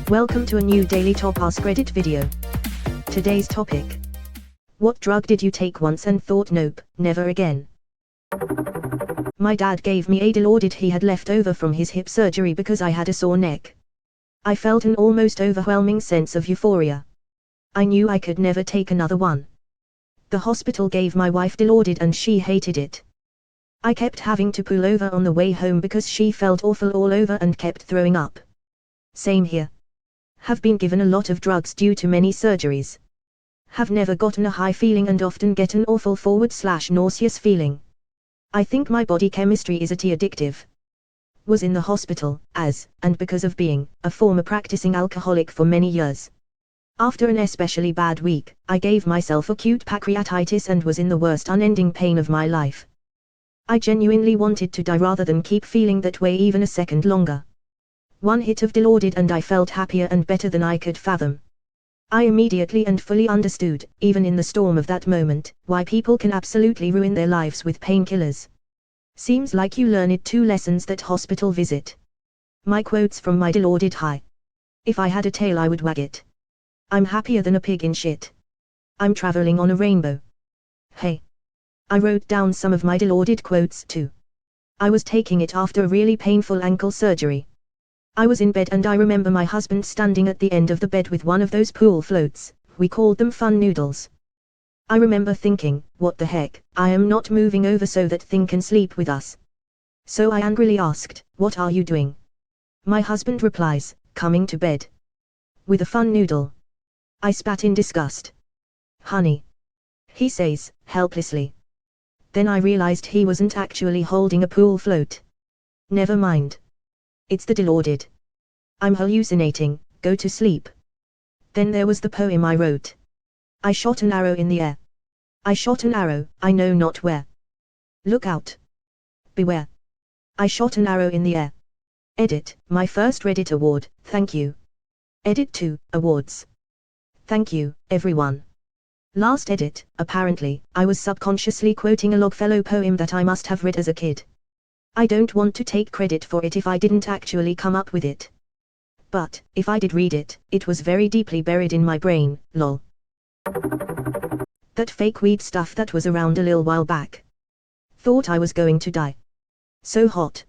Welcome to a new daily top Askreddit video. Today's topic: what drug did you take once and thought nope, never again? My dad gave me a Dilaudid he had left over from his hip surgery because I had a sore neck. I felt an almost overwhelming sense of euphoria. I knew I could never take another one. The hospital gave my wife Dilaudid and she hated it. I kept having to pull over on the way home because she felt awful all over and kept throwing up. Same here. Have been given a lot of drugs due to many surgeries. Have never gotten a high feeling and often get an awful /nauseous feeling. I think my body chemistry is addictive. Was in the hospital, and because of being a former practicing alcoholic for many years. After an especially bad week, I gave myself acute pancreatitis and was in the worst unending pain of my life. I genuinely wanted to die rather than keep feeling that way even a second longer. One hit of Dilaudid and I felt happier and better than I could fathom. I immediately and fully understood, even in the storm of that moment, why people can absolutely ruin their lives with painkillers. Seems like you learned 2 lessons that hospital visit. My quotes from my Dilaudid high. If I had a tail I would wag it. I'm happier than a pig in shit. I'm traveling on a rainbow. Hey. I wrote down some of my Dilaudid quotes too. I was taking it after a really painful ankle surgery. I was in bed and I remember my husband standing at the end of the bed with one of those pool floats, we called them fun noodles. I remember thinking, what the heck, I am not moving over so that thing can sleep with us. So I angrily asked, what are you doing? My husband replies, coming to bed. With a fun noodle. I spat in disgust. Honey. He says, helplessly. Then I realized he wasn't actually holding a pool float. Never mind. It's the Dilaudid. I'm hallucinating, go to sleep. Then there was the poem I wrote. I shot an arrow in the air. I shot an arrow, I know not where. Look out. Beware. I shot an arrow in the air. Edit, my first Reddit award, thank you. Edit 2, awards. Thank you, everyone. Last edit, apparently, I was subconsciously quoting a Longfellow poem that I must have read as a kid. I don't want to take credit for it if I didn't actually come up with it. But, if I did read it, it was very deeply buried in my brain, lol. That fake weed stuff that was around a little while back. Thought I was going to die. So hot.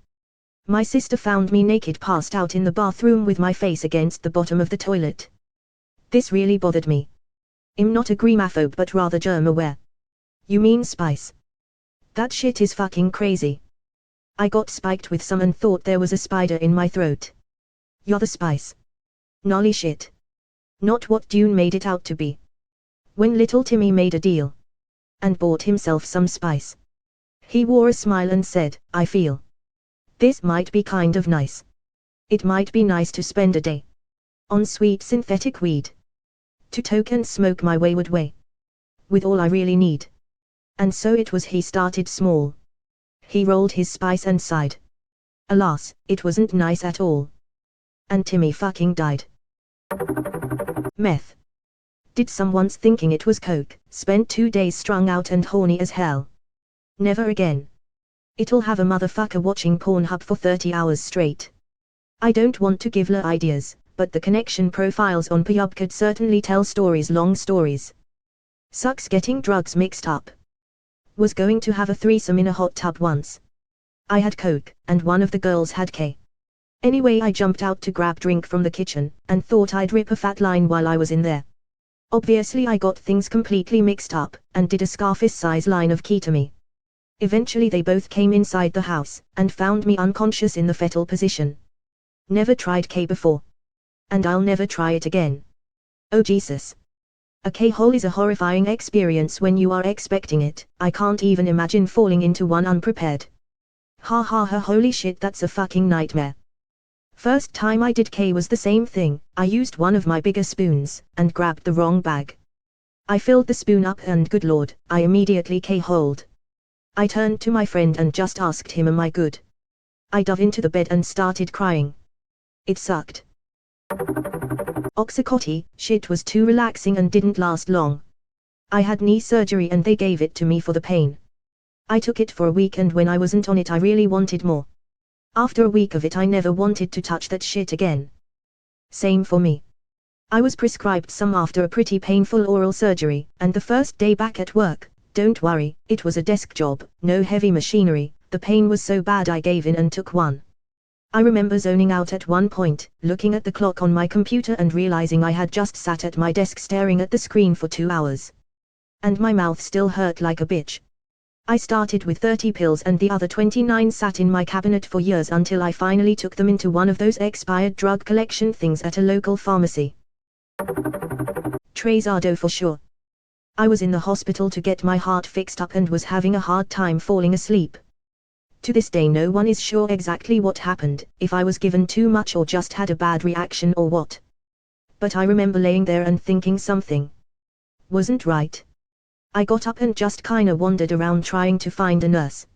My sister found me naked passed out in the bathroom with my face against the bottom of the toilet. This really bothered me. I'm not a germaphobe but rather germ aware. You mean spice? That shit is fucking crazy. I got spiked with some and thought there was a spider in my throat. You're the spice. Nolly shit. Not what Dune made it out to be. When little Timmy made a deal. And bought himself some spice. He wore a smile and said, I feel. This might be kind of nice. It might be nice to spend a day. On sweet synthetic weed. To toke and smoke my wayward way. With all I really need. And so it was he started small. He rolled his spice and sighed. Alas, it wasn't nice at all. And Timmy fucking died. Meth. Did someone's thinking it was coke, spent 2 days strung out and horny as hell. Never again. It'll have a motherfucker watching Pornhub for 30 hours straight. I don't want to give ideas, but the connection profiles on Pornhub could certainly tell stories, long stories. Sucks getting drugs mixed up. Was going to have a threesome in a hot tub once. I had coke, and one of the girls had K. Anyway I jumped out to grab drink from the kitchen, and thought I'd rip a fat line while I was in there. Obviously I got things completely mixed up, and did a Scarface-size line of key to me. Eventually they both came inside the house, and found me unconscious in the fetal position. Never tried K before. And I'll never try it again. Oh Jesus. A K-hole is a horrifying experience when you are expecting it. I can't even imagine falling into one unprepared. Ha ha ha, holy shit, that's a fucking nightmare. First time I did K was the same thing. I used one of my bigger spoons, and grabbed the wrong bag. I filled the spoon up and good lord, I immediately K-holed. I turned to my friend and just asked him, am I good? I dove into the bed and started crying. It sucked. Oxycontin, shit was too relaxing and didn't last long. I had knee surgery and they gave it to me for the pain. I took it for a week and when I wasn't on it I really wanted more. After a week of it I never wanted to touch that shit again. Same for me. I was prescribed some after a pretty painful oral surgery, and the first day back at work, don't worry, it was a desk job, no heavy machinery, the pain was so bad I gave in and took one. I remember zoning out at one point, looking at the clock on my computer and realizing I had just sat at my desk staring at the screen for 2 hours. And my mouth still hurt like a bitch. I started with 30 pills and the other 29 sat in my cabinet for years until I finally took them into one of those expired drug collection things at a local pharmacy. Tre Zardo for sure. I was in the hospital to get my heart fixed up and was having a hard time falling asleep. To this day no one is sure exactly what happened, if I was given too much or just had a bad reaction or what. But I remember laying there and thinking something wasn't right. I got up and just kinda wandered around trying to find a nurse.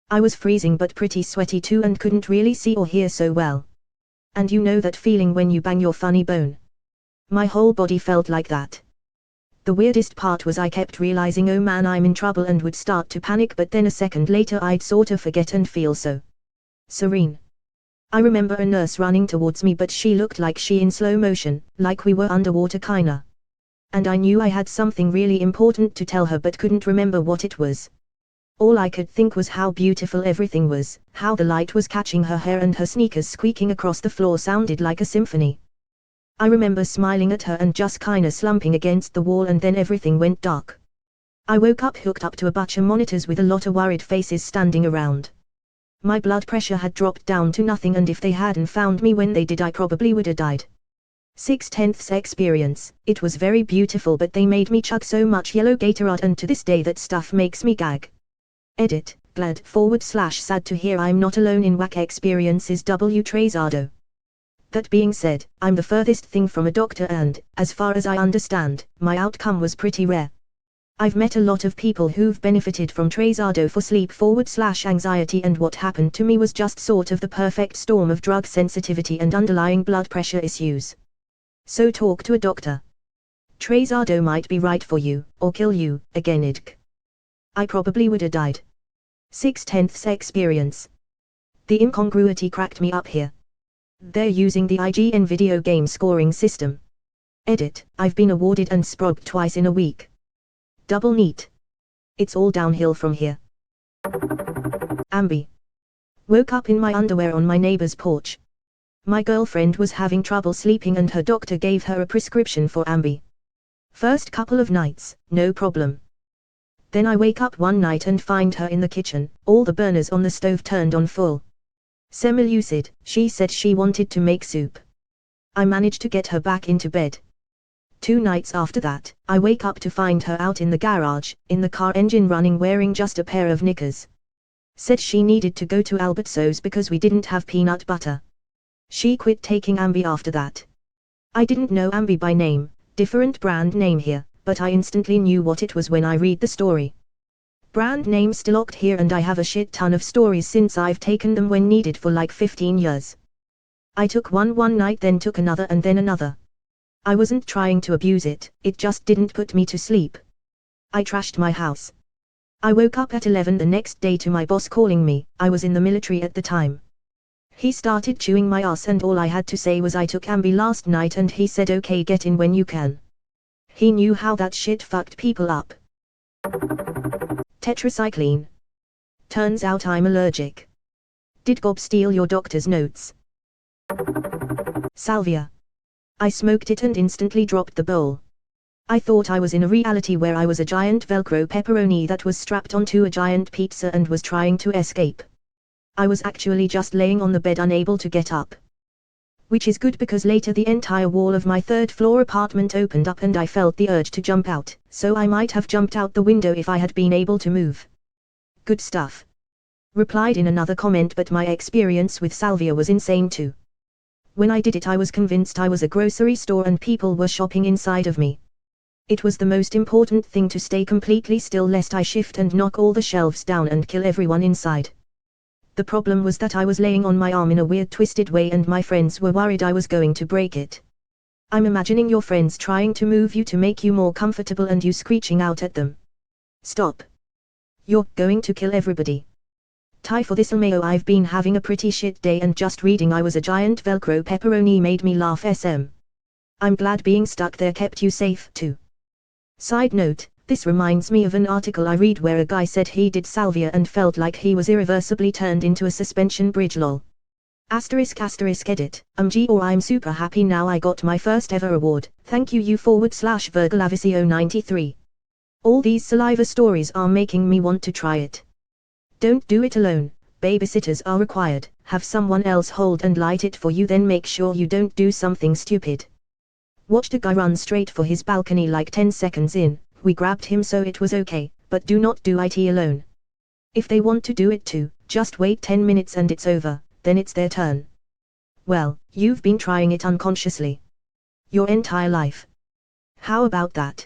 I was freezing but pretty sweaty too and couldn't really see or hear so well. And you know that feeling when you bang your funny bone? My whole body felt like that. The weirdest part was I kept realizing, oh man, I'm in trouble, and would start to panic, but then a second later I'd sorta forget and feel so serene. I remember a nurse running towards me, but she looked like she in slow motion, like we were underwater kinda. And I knew I had something really important to tell her but couldn't remember what it was. All I could think was how beautiful everything was, how the light was catching her hair and her sneakers squeaking across the floor sounded like a symphony. I remember smiling at her and just kinda slumping against the wall, and then everything went dark. I woke up hooked up to a bunch of monitors with a lot of worried faces standing around. My blood pressure had dropped down to nothing, and if they hadn't found me when they did I probably would have died. 6/10 experience. It was very beautiful, but they made me chug so much yellow Gatorade, and to this day that stuff makes me gag. Edit, glad/sad to hear I'm not alone in whack experiences. W. Tre Zardo. That being said, I'm the furthest thing from a doctor and, as far as I understand, my outcome was pretty rare. I've met a lot of people who've benefited from Tre Zardo for sleep/anxiety, and what happened to me was just sort of the perfect storm of drug sensitivity and underlying blood pressure issues. So talk to a doctor. Tre Zardo might be right for you, or kill you, again idk. I probably would have died. 6/10 experience. The incongruity cracked me up here. They're using the IGN video game scoring system. Edit, I've been awarded and sprogged twice in a week. Double neat. It's all downhill from here. Ambi. Woke up in my underwear on my neighbor's porch. My girlfriend was having trouble sleeping and her doctor gave her a prescription for Ambi. First couple of nights, no problem. Then I wake up one night and find her in the kitchen, all the burners on the stove turned on full. Semi-lucid, she said she wanted to make soup. I managed to get her back into bed. 2 nights after that, I wake up to find her out in the garage, in the car engine running, wearing just a pair of knickers. Said she needed to go to Albertso's because we didn't have peanut butter. She quit taking Ambi after that. I didn't know Ambi by name, different brand name here, but I instantly knew what it was when I read the story. Brand name still locked here, and I have a shit ton of stories since I've taken them when needed for like 15 years. I took one night, then took another, and then another. I wasn't trying to abuse it, it just didn't put me to sleep. I trashed my house. I woke up at 11 the next day to my boss calling me. I was in the military at the time. He started chewing my ass and all I had to say was I took Ambi last night, and he said okay, get in when you can. He knew how that shit fucked people up. Tetracycline. Turns out I'm allergic. Did Gob steal your doctor's notes? Salvia. I smoked it and instantly dropped the bowl. I thought I was in a reality where I was a giant Velcro pepperoni that was strapped onto a giant pizza and was trying to escape. I was actually just laying on the bed unable to get up. Which is good because later the entire wall of my 3rd floor apartment opened up and I felt the urge to jump out, so I might have jumped out the window if I had been able to move. Good stuff. Replied in another comment, but my experience with salvia was insane too. When I did it I was convinced I was a grocery store and people were shopping inside of me. It was the most important thing to stay completely still lest I shift and knock all the shelves down and kill everyone inside. The problem was that I was laying on my arm in a weird twisted way and my friends were worried I was going to break it. I'm imagining your friends trying to move you to make you more comfortable and you screeching out at them. Stop. You're going to kill everybody. Tie for this LMAO. I've been having a pretty shit day and just reading I was a giant Velcro pepperoni made me laugh SM. I'm glad being stuck there kept you safe too. Side note, this reminds me of an article I read where a guy said he did salvia and felt like he was irreversibly turned into a suspension bridge lol. *** edit, or I'm super happy now I got my first ever award, thank you /Virgalavisio93. All these saliva stories are making me want to try it. Don't do it alone, babysitters are required, have someone else hold and light it for you then make sure you don't do something stupid. Watched a guy run straight for his balcony like 10 seconds in, we grabbed him so it was okay, but do not do it alone. If they want to do it too, just wait 10 minutes and it's over, then it's their turn. Well, you've been trying it unconsciously your entire life. How about that?